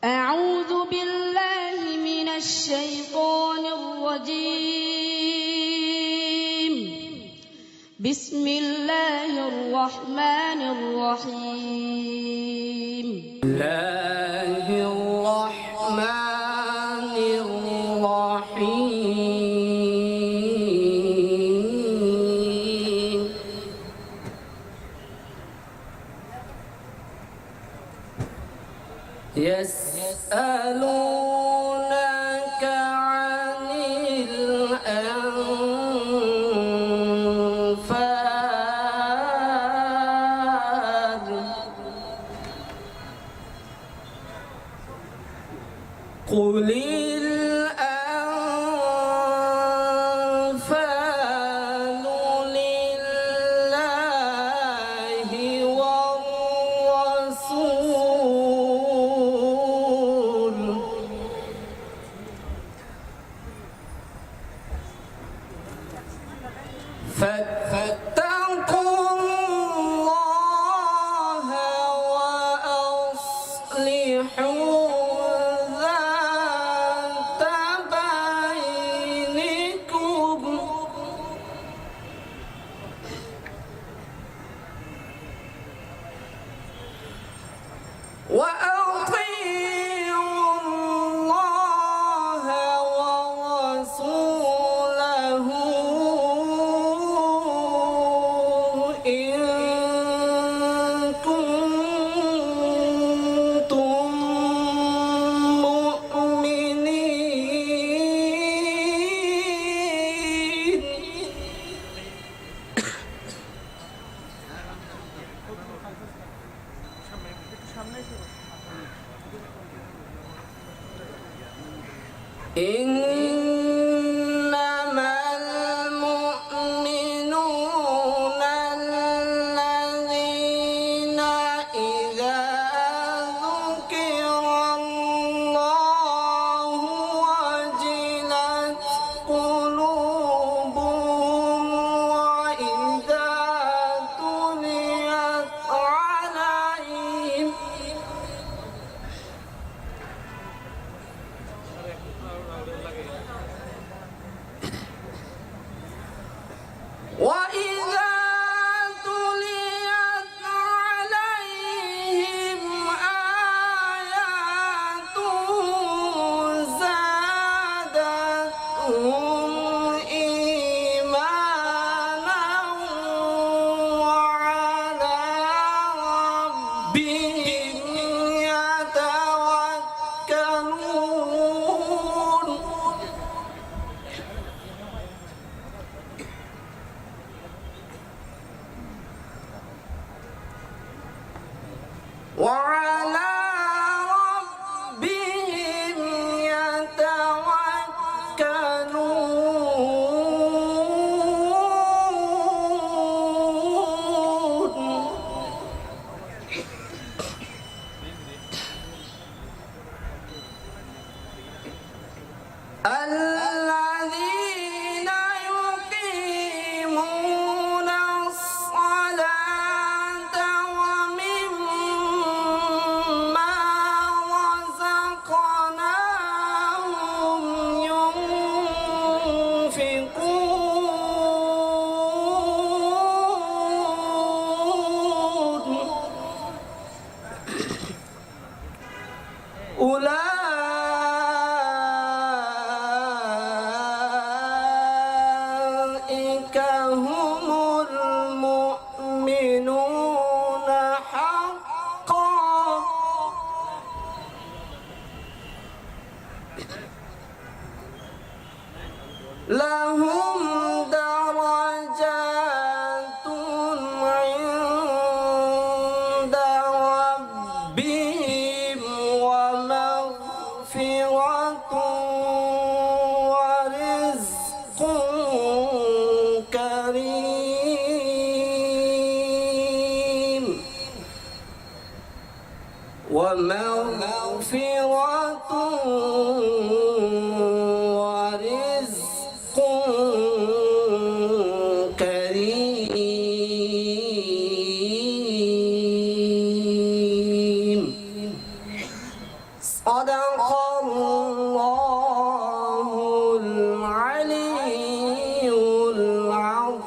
أعوذ بالله من الشيطان الرجيم. بسم الله الرحمن الرحيم. الله الرحمن الرحيم. يسألونك عن الأنفال قل الأنفال لله والرسول فاتقوا الله وأصلحوا ذات بينكم وأطيعوا الله ورسوله إن كنتم مؤمنين. إنما المؤمنون الذين إذا ذكر الله وجلت قلوبهم وإذا تليت عليهم آياته زادتهم إيمانا وعلى ربهم يتوكلون. وعلى ربهم يتوكلون. الذين يقيمون الصلاة ومما رزقناهم ينفقون. أولئك هم المؤمنون حقا. لهم درجات عند ربهم ومغفرة ورزق كريم. ومغفرة ورزق كريم. صدق الله العلي العظيم.